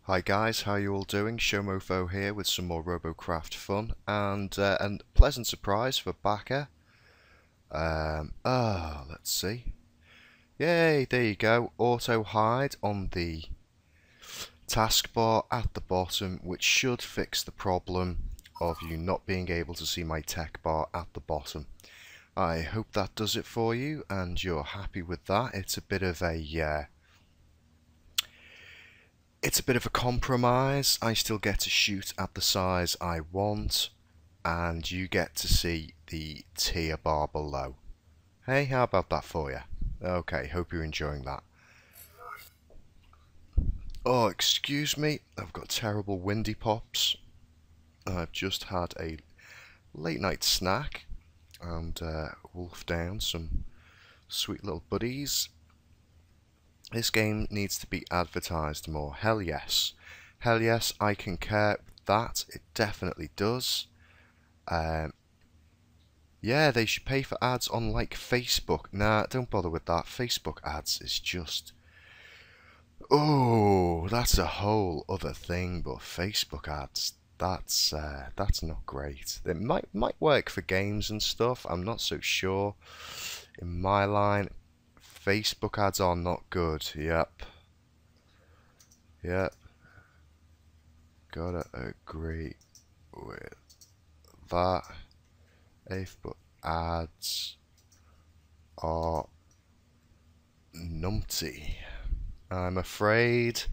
Hi guys, how you all doing? Showmofo here with some more Robocraft fun and pleasant surprise for backer. Let's see. Yay, there you go. Auto hide on the taskbar at the bottom, which should fix the problem of you not being able to see my tech bar at the bottom. I hope that does it for you and you're happy with that. It's a bit of a compromise. I still get to shoot at the size I want, and you get to see the tier bar below. Hey, how about that for you? Okay, hope you're enjoying that. Oh, excuse me, I've got terrible windy pops. I've just had a late night snack and wolfed down some sweet little buddies. This game needs to be advertised more. Hell yes. Hell yes, I concur with that. It definitely does. Yeah, they should pay for ads on like Facebook. Nah, don't bother with that. Facebook ads is just... Oh, that's a whole other thing, but Facebook ads, that's not great. It might work for games and stuff, I'm not so sure. In my line, Facebook ads are not good. Yep. Gotta agree with that. Facebook ads are numpty. I'm afraid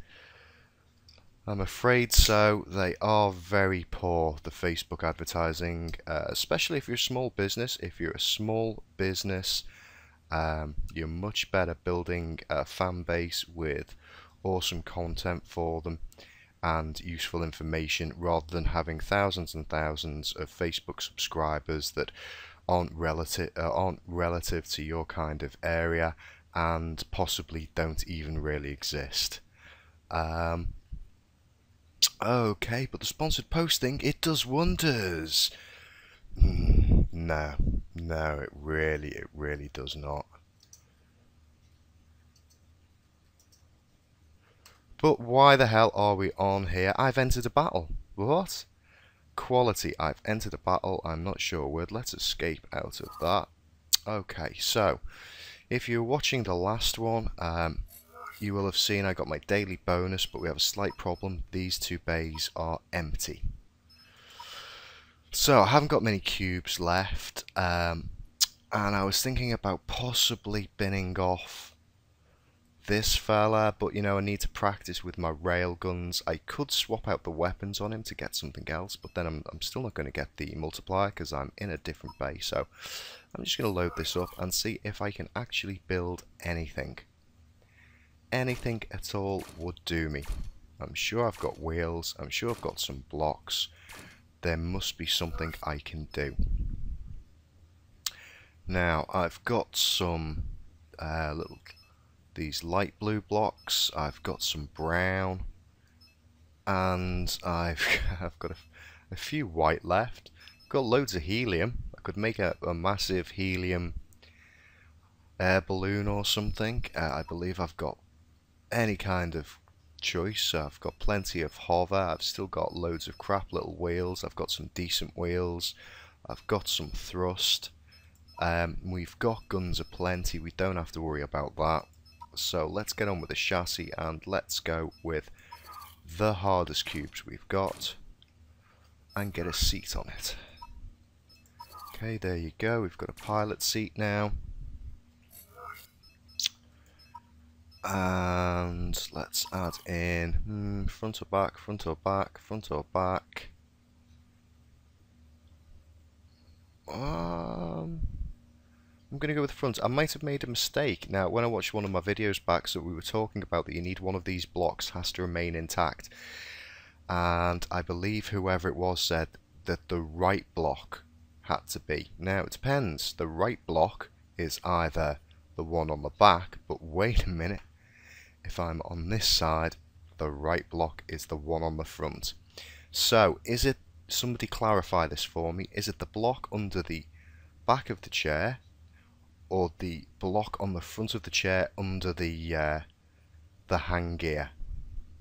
so. They are very poor, the Facebook advertising, especially if you're a small business. If you're a small business, you're much better building a fan base with awesome content for them and useful information rather than having thousands and thousands of Facebook subscribers that aren't relative to your kind of area and possibly don't even really exist. Okay, but the sponsored posting, it does wonders. No, it really does not. But why the hell are we on here? I've entered a battle. What? Quality, I've entered a battle. I'm not sure a word. Let's escape out of that. Okay, so if you're watching the last one, you will have seen I got my daily bonus, but we have a slight problem. These two bays are empty. So I haven't got many cubes left, and I was thinking about possibly binning off this fella, but you know, I need to practice with my rail guns. I could swap out the weapons on him to get something else, but then I'm still not going to get the multiplier because I'm in a different base. So I'm just going to load this up and see if I can actually build anything. Anything at all would do me. I'm sure I've got wheels, I'm sure I've got some blocks. There must be something I can do. Now I've got some these light blue blocks, I've got some brown, and I've got a few white left. I've got loads of helium. I could make a massive helium air balloon or something. I believe I've got any kind of choice. So I've got plenty of hover, I've still got loads of crap little wheels, I've got some decent wheels, I've got some thrust. We've got guns aplenty, we don't have to worry about that. So let's get on with the chassis and let's go with the hardest cubes we've got and get a seat on it. Okay, there you go, we've got a pilot seat now. And let's add in front or back, front or back, front or back. I'm going to go with front. I might have made a mistake. Now, when I watched one of my videos back, so we were talking about that you need one of these blocks has to remain intact. And I believe whoever it was said that the right block had to be. Now, it depends. The right block is either the one on the back, but wait a minute. If I'm on this side, the right block is the one on the front. So, is it, somebody clarify this for me, is it the block under the back of the chair, or the block on the front of the chair under the hang gear?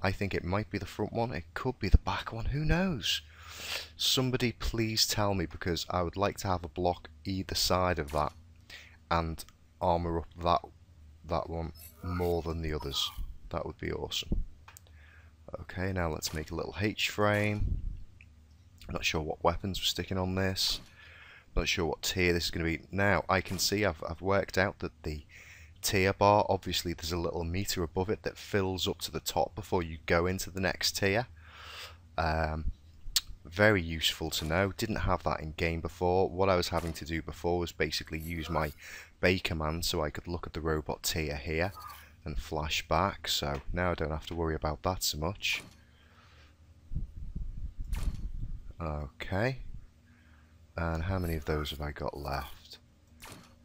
I think it might be the front one. It could be the back one. Who knows? Somebody please tell me, because I would like to have a block either side of that and armour up that one more than the others. That would be awesome. Okay, now let's make a little H-frame. Not sure what weapons we're sticking on this. Not sure what tier this is going to be. Now, I can see I've worked out that the tier bar, obviously there's a little meter above it that fills up to the top before you go into the next tier. Very useful to know. Didn't have that in game before. What I was having to do before was basically use my bay command so I could look at the robot tier here and flash back. So now I don't have to worry about that so much. Okay. And how many of those have I got left?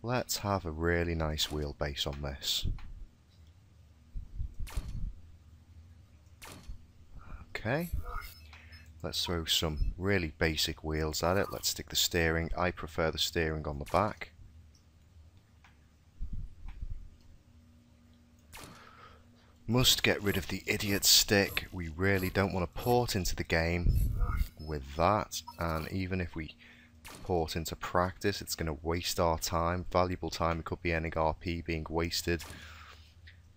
Let's have a really nice wheelbase on this. Okay. Let's throw some really basic wheels at it. Let's stick the steering. I prefer the steering on the back. Must get rid of the idiot stick. We really don't want to port into the game with that. And even if we port into practice, it's going to waste our time. Valuable time. It could be ending RP being wasted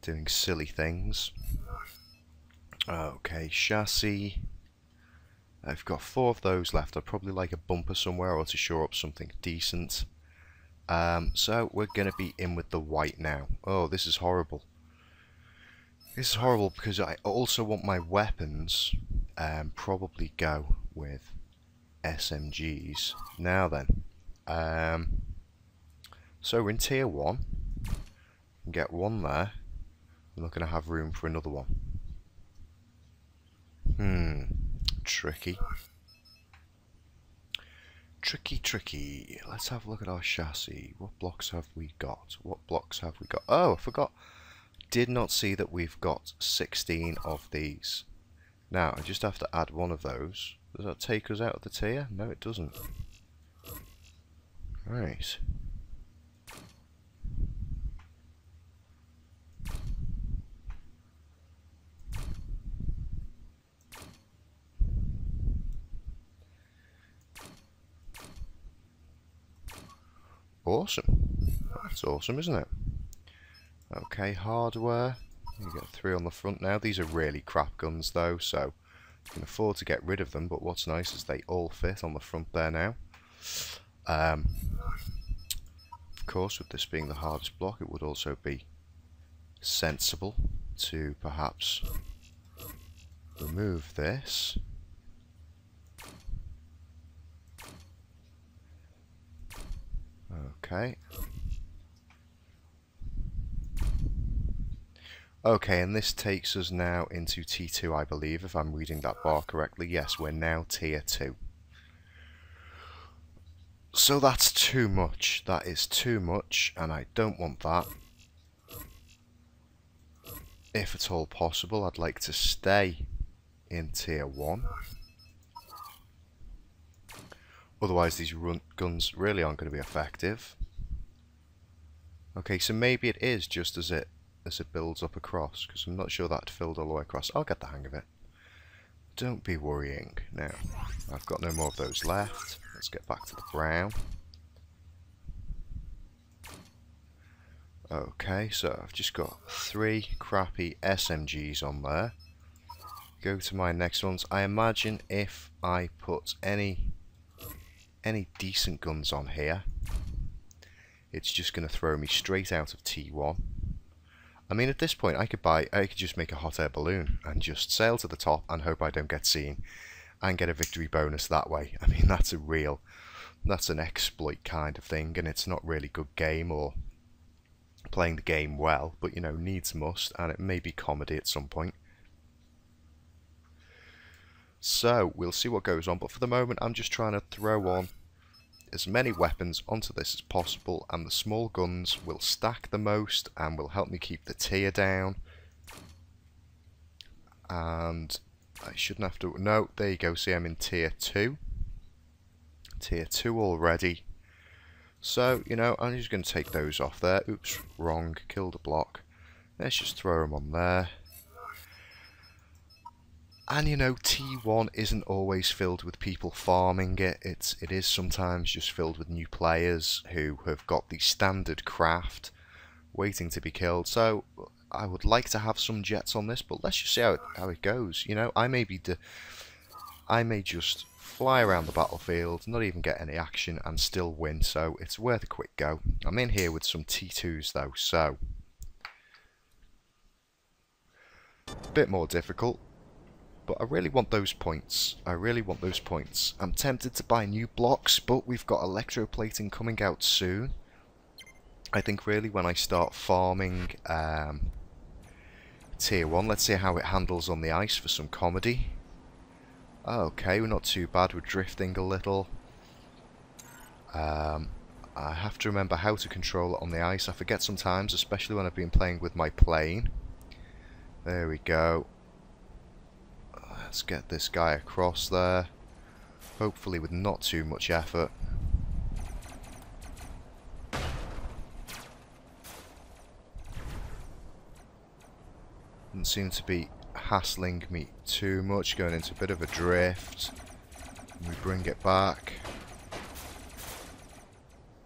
doing silly things. Okay, chassis. I've got 4 of those left. I'd probably like a bumper somewhere or to shore up something decent. So we're going to be in with the white now. Oh, this is horrible. This is horrible because I also want my weapons probably go with SMGs. Now then. So we're in tier 1. Get one there. We're not going to have room for another one. Tricky. Tricky. Let's have a look at our chassis. What blocks have we got? Oh, I forgot. Did not see that we've got 16 of these. Now, I just have to add one of those. Does that take us out of the tier? No, it doesn't. Right. Awesome. That's awesome, isn't it? Okay, hardware. You get 3 on the front now. These are really crap guns though, so you can afford to get rid of them, but what's nice is they all fit on the front there now. Of course, with this being the hardest block, it would also be sensible to perhaps remove this. Okay. Okay, and this takes us now into T2, I believe, if I'm reading that bar correctly. Yes, we're now tier 2. So that's too much. That is too much, and I don't want that. If at all possible, I'd like to stay in tier 1. Otherwise, these guns really aren't going to be effective. Okay, so maybe it is just as it builds up across, because I'm not sure that filled all the way across. I'll get the hang of it. Don't be worrying. Now, I've got no more of those left. Let's get back to the brown. Okay, so I've just got 3 crappy SMGs on there. Go to my next ones. I imagine if I put any decent guns on here, it's just going to throw me straight out of T1. I mean, at this point, I could just make a hot air balloon and just sail to the top and hope I don't get seen and get a victory bonus that way. I mean, that's an exploit kind of thing, and it's not really good game or playing the game well, but you know, needs must, and it may be comedy at some point. So, we'll see what goes on, but for the moment, I'm just trying to throw on as many weapons onto this as possible, and the small guns will stack the most and will help me keep the tier down. And I shouldn't have to... No, there you go. See, I'm in tier 2. Tier 2 already. So, you know, I'm just going to take those off there. Oops, wrong. Killed a block. Let's just throw them on there. And you know, T1 isn't always filled with people farming it. It is sometimes just filled with new players who have got the standard craft waiting to be killed. So I would like to have some jets on this, but let's just see how it goes. You know, I may just fly around the battlefield, not even get any action, and still win. So it's worth a quick go. I'm in here with some T2s though, so a bit more difficult. But I really want those points. I really want those points. I'm tempted to buy new blocks, but we've got electroplating coming out soon. I think really when I start farming Tier 1, let's see how it handles on the ice for some comedy. Okay, we're not too bad. We're drifting a little. I have to remember how to control it on the ice. I forget sometimes, especially when I've been playing with my plane. There we go. Let's get this guy across there, hopefully with not too much effort. Doesn't seem to be hassling me too much, going into a bit of a drift. We bring it back.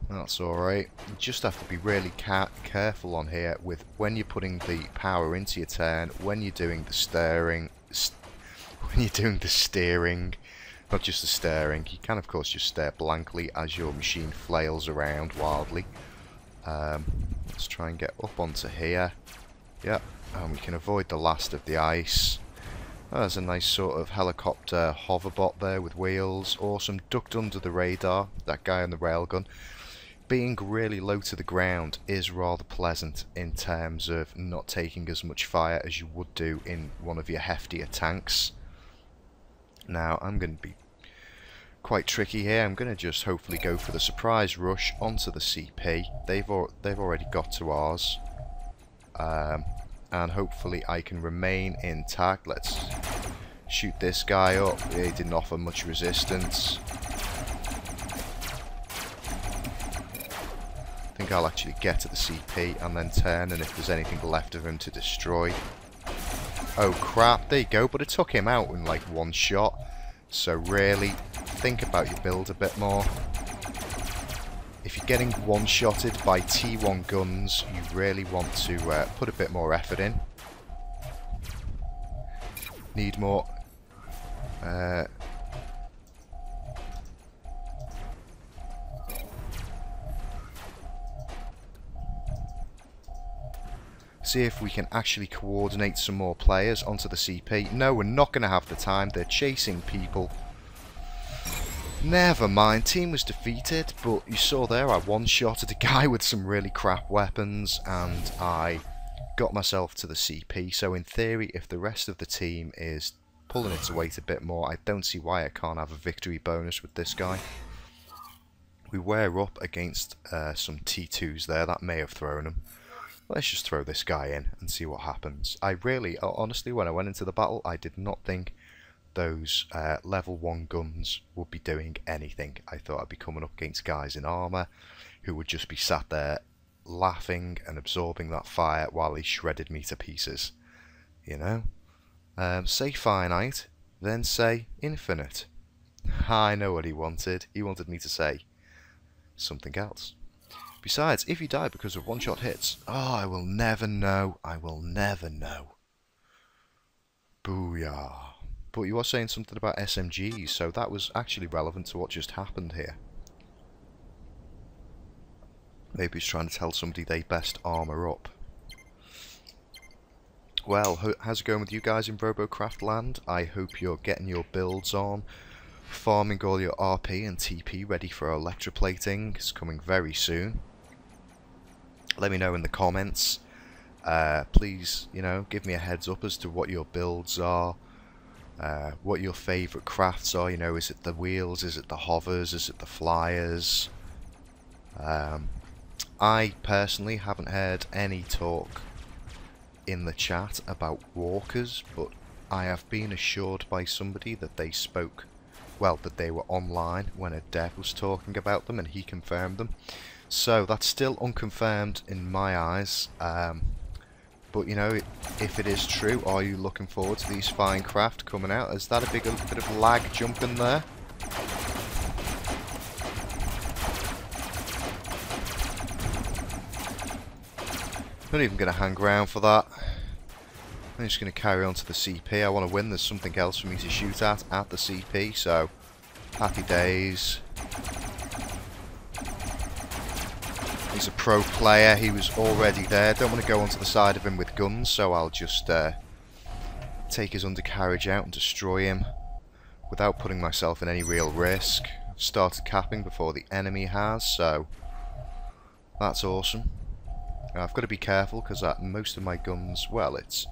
That's alright. You just have to be really careful on here with when you're putting the power into your turn, when you're doing the steering, not just the steering. You can of course just stare blankly as your machine flails around wildly. Let's try and get up onto here. Yep, and we can avoid the last of the ice. Oh, there's a nice sort of helicopter hoverbot there with wheels. Awesome, ducked under the radar, that guy on the railgun. Being really low to the ground is rather pleasant in terms of not taking as much fire as you would do in one of your heftier tanks. Now, I'm going to be quite tricky here. I'm going to just hopefully go for the surprise rush onto the CP. They've already got to ours. And hopefully I can remain intact. Let's shoot this guy up. He didn't offer much resistance. I think I'll actually get to the CP and then turn, and if there's anything left of him to destroy. Oh crap, there you go, but it took him out in like one shot. So really, think about your build a bit more. If you're getting one-shotted by T1 guns, you really want to put a bit more effort in. Need more... see if we can actually coordinate some more players onto the CP. No, we're not going to have the time. They're chasing people. Never mind, team was defeated, but you saw there I one-shotted a guy with some really crap weapons and I got myself to the CP. So in theory, if the rest of the team is pulling its weight a bit more, I don't see why I can't have a victory bonus with this guy. We were up against some T2s there, that may have thrown him. Let's just throw this guy in and see what happens. I really, honestly, when I went into the battle, I did not think those level 1 guns would be doing anything. I thought I'd be coming up against guys in armour who would just be sat there laughing and absorbing that fire while he shredded me to pieces. You know? Say finite, then say infinite. I know what he wanted. He wanted me to say something else. Besides, if you die because of one-shot hits, oh, I will never know. I will never know. Booyah. But you are saying something about SMGs, so that was actually relevant to what just happened here. Maybe he's trying to tell somebody they best armour up. Well, how's it going with you guys in Robocraft land? I hope you're getting your builds on, farming all your RP and TP ready for electroplating. It's coming very soon. Let me know in the comments. Please, you know, give me a heads up as to what your builds are. What your favourite crafts are. You know, is it the wheels? Is it the hovers? Is it the flyers? I personally haven't heard any talk in the chat about walkers, but I have been assured by somebody that they spoke, well, that they were online when a dev was talking about them and he confirmed them. So that's still unconfirmed in my eyes, But you know, if it is true, are you looking forward to these fine craft coming out? Is that a bit of lag jump in there? Not even going to hang around for that. I'm just going to carry on to the CP. I want to win. There's something else for me to shoot at the CP, so happy days. He's a pro player. He was already there. Don't want to go onto the side of him with guns, so I'll just take his undercarriage out and destroy him without putting myself in any real risk. I've started capping before the enemy has, so that's awesome. I've got to be careful because most of my guns, well, it's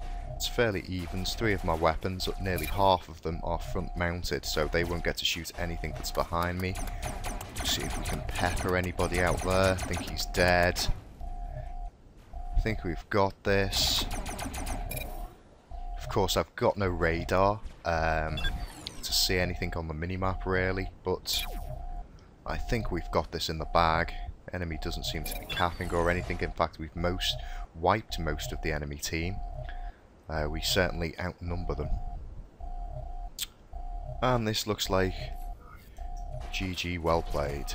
fairly even. 3 of my weapons, nearly half of them are front mounted, so they won't get to shoot anything that's behind me. Let's see if we can pepper anybody out there. I think he's dead. I think we've got this. Of course, I've got no radar to see anything on the minimap really, but I think we've got this in the bag. Enemy doesn't seem to be capping or anything. In fact, we've wiped most of the enemy team. We certainly outnumber them. And this looks like GG, well played.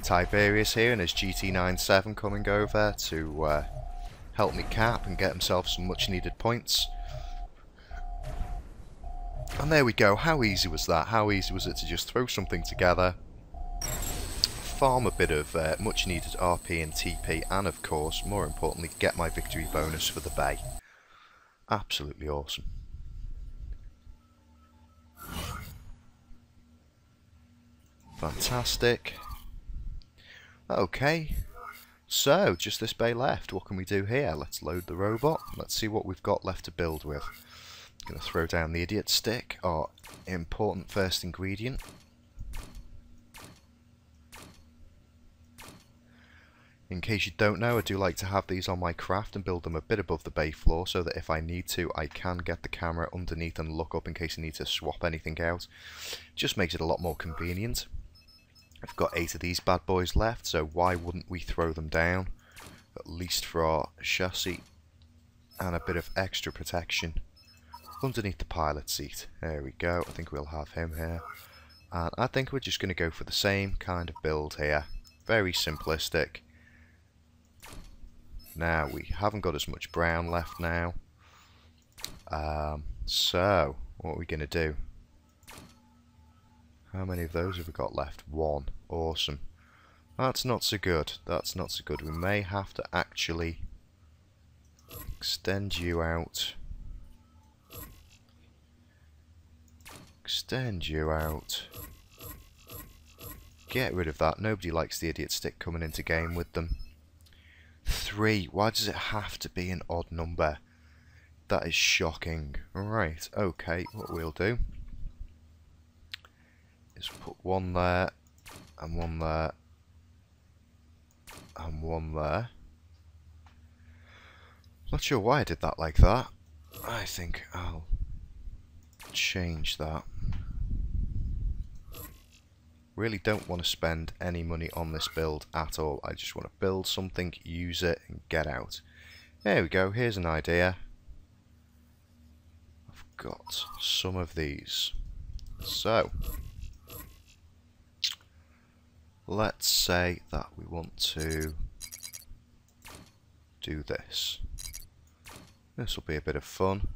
Tiberius here and his GT97 coming over to help me cap and get himself some much needed points. And there we go. How easy was that? How easy was it to just throw something together, farm a bit of much needed RP and TP, and of course, more importantly, get my victory bonus for the bay. Absolutely awesome. Fantastic. Okay, so just this bay left. What can we do here? Let's load the robot. Let's see what we've got left to build with. Going to throw down the idiot stick, our important first ingredient. In case you don't know, I do like to have these on my craft and build them a bit above the bay floor so that if I need to, I can get the camera underneath and look up in case I need to swap anything out. Just makes it a lot more convenient. I've got 8 of these bad boys left, so why wouldn't we throw them down? At least for our chassis and a bit of extra protection underneath the pilot seat. There we go. I think we'll have him here. And I think we're just going to go for the same kind of build here. Very simplistic. Now, we haven't got as much brown left now. So, what are we going to do? How many of those have we got left? 1. Awesome. That's not so good. That's not so good. We may have to actually extend you out. Extend you out. Get rid of that. Nobody likes the idiot stick coming into game with them. 3. Why does it have to be an odd number? That is shocking. Right, okay, what we'll do is put 1 there, and 1 there, and 1 there. Not sure why I did that like that. I think I'll change that. Really don't want to spend any money on this build at all. I just want to build something, use it, and get out. There we go, here's an idea. I've got some of these. So, let's say that we want to do this. This will be a bit of fun.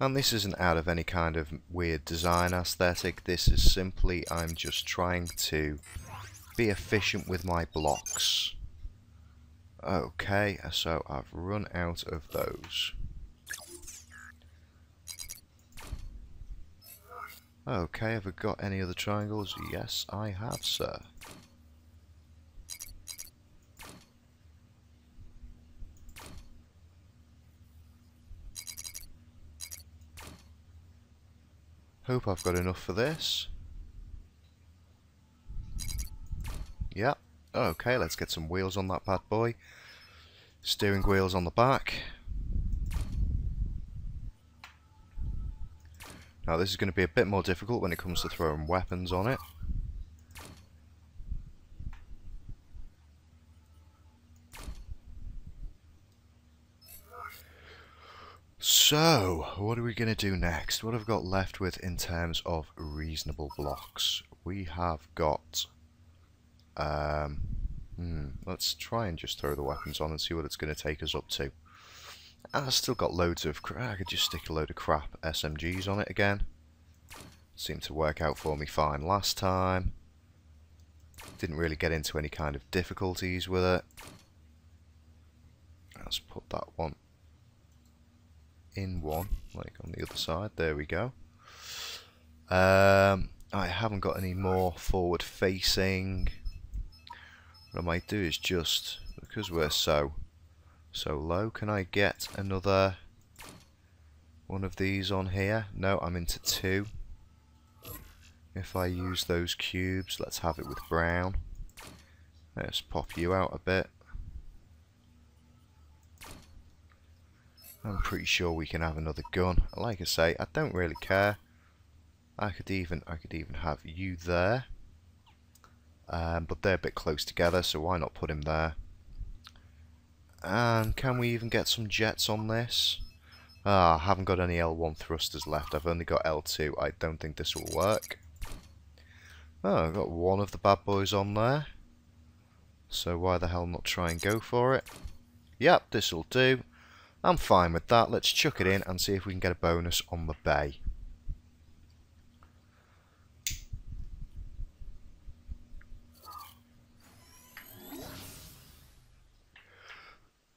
And this isn't out of any kind of weird design aesthetic. This is simply, I'm just trying to be efficient with my blocks. Okay, so I've run out of those. Okay, have I got any other triangles? Yes, I have, sir. Hope I've got enough for this. Yep, Okay, let's get some wheels on that bad boy. Steering wheels on the back. Now this is going to be a bit more difficult when it comes to throwing weapons on it. So, what are we going to do next? What have we got left with in terms of reasonable blocks? We have got... let's try and just throw the weapons on and see what it's going to take us up to. I've still got loads of... I could just stick a load of crap SMGs on it again. Seemed to work out for me fine last time. Didn't really get into any kind of difficulties with it. Let's put that one in one, like on the other side. There we go. I haven't got any more forward facing. What I might do is just, because we're so low, can I get another one of these on here? No, I'm into two. If I use those cubes, let's have it with brown. Let's pop you out a bit. I'm pretty sure we can have another gun. Like I say, I don't really care. I could even have you there. But they're a bit close together, so why not put him there? And can we even get some jets on this? I haven't got any L1 thrusters left. I've only got L2. I don't think this will work. Oh, I've got one of the bad boys on there. So why the hell not try and go for it? Yep, this will do. I'm fine with that. Let's chuck it in and see if we can get a bonus on the bay.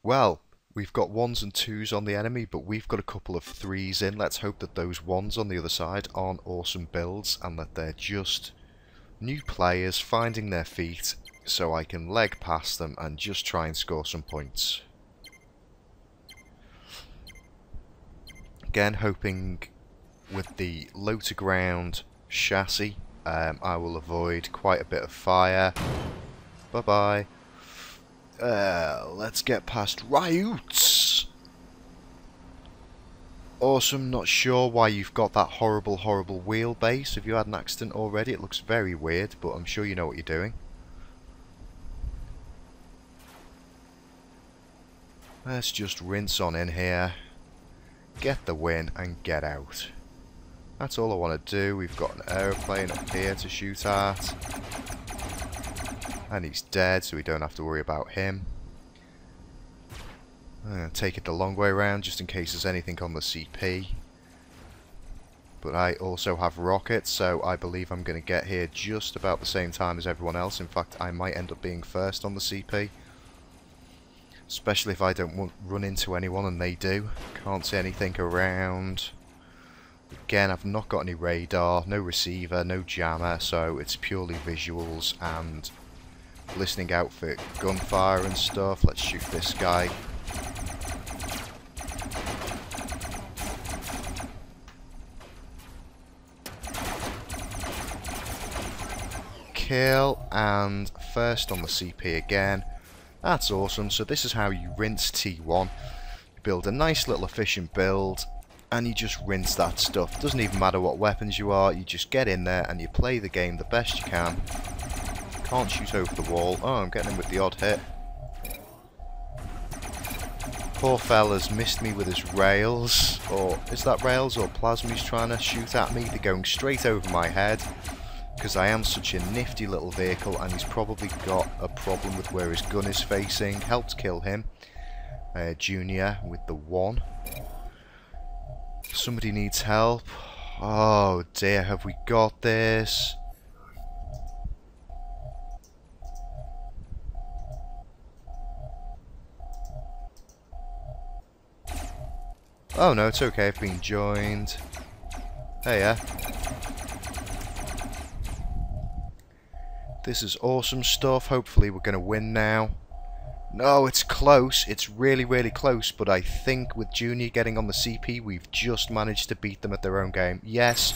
Well, we've got 1s and 2s on the enemy, but we've got a couple of 3s in. Let's hope that those 1s on the other side aren't awesome builds and that they're just new players finding their feet so I can leg past them and just try and score some points. Again, hoping with the low to ground chassis, I will avoid quite a bit of fire. Bye bye. Let's get past Ryoots. Awesome. Not sure why you've got that horrible wheelbase. Have you had an accident already? It looks very weird, but I'm sure you know what you're doing. Let's just rinse on in here. Get the win and get out. That's all I want to do. We've got an aeroplane up here to shoot at. And he's dead, so we don't have to worry about him. I'm going to take it the long way around just in case there's anything on the CP. But I also have rockets, so I believe I'm going to get here just about the same time as everyone else. In fact, I might end up being first on the CP. Especially if I don't run into anyone and they do. Can't see anything around. Again, I've not got any radar, no receiver, no jammer, so it's purely visuals and listening out for gunfire and stuff. Let's shoot this guy. Kill, and first on the CP again. That's awesome. So this is how you rinse T1. You build a nice little efficient build and you just rinse that stuff. Doesn't even matter what weapons you are, you just get in there and you play the game the best you can. Can't shoot over the wall. Oh, I'm getting him with the odd hit. Poor fella's missed me with his rails. Or is that rails or plasma he's trying to shoot at me? They're going straight over my head. Because I am such a nifty little vehicle and he's probably got a problem with where his gun is facing. Helped kill him. Junior with the 1. Somebody needs help. Oh dear, have we got this? Oh no, it's okay, I've been joined. Hey, yeah. This is awesome stuff. Hopefully we're going to win now. No, it's close. It's really close. But I think with Junior getting on the CP, we've just managed to beat them at their own game. Yes,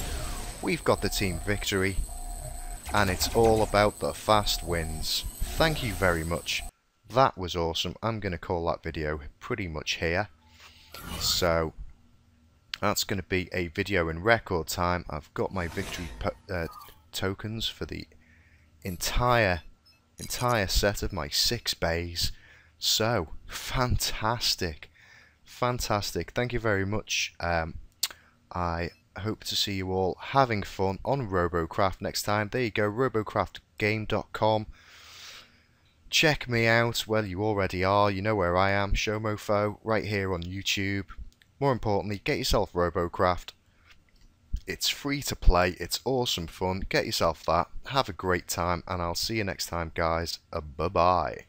we've got the team victory. and it's all about the fast wins. Thank you very much. That was awesome. I'm going to call that video pretty much here. So that's going to be a video in record time. I've got my victory tokens for the entire set of my 6 bays. So fantastic. Thank you very much. I hope to see you all having fun on Robocraft next time. There you go, robocraftgame.com. Check me out. Well, you already are. You know where I am, Showmofo, right here on YouTube. More importantly, get yourself Robocraft. It's free to play. It's awesome fun. Get yourself that. Have a great time, and I'll see you next time, guys. Bye-bye.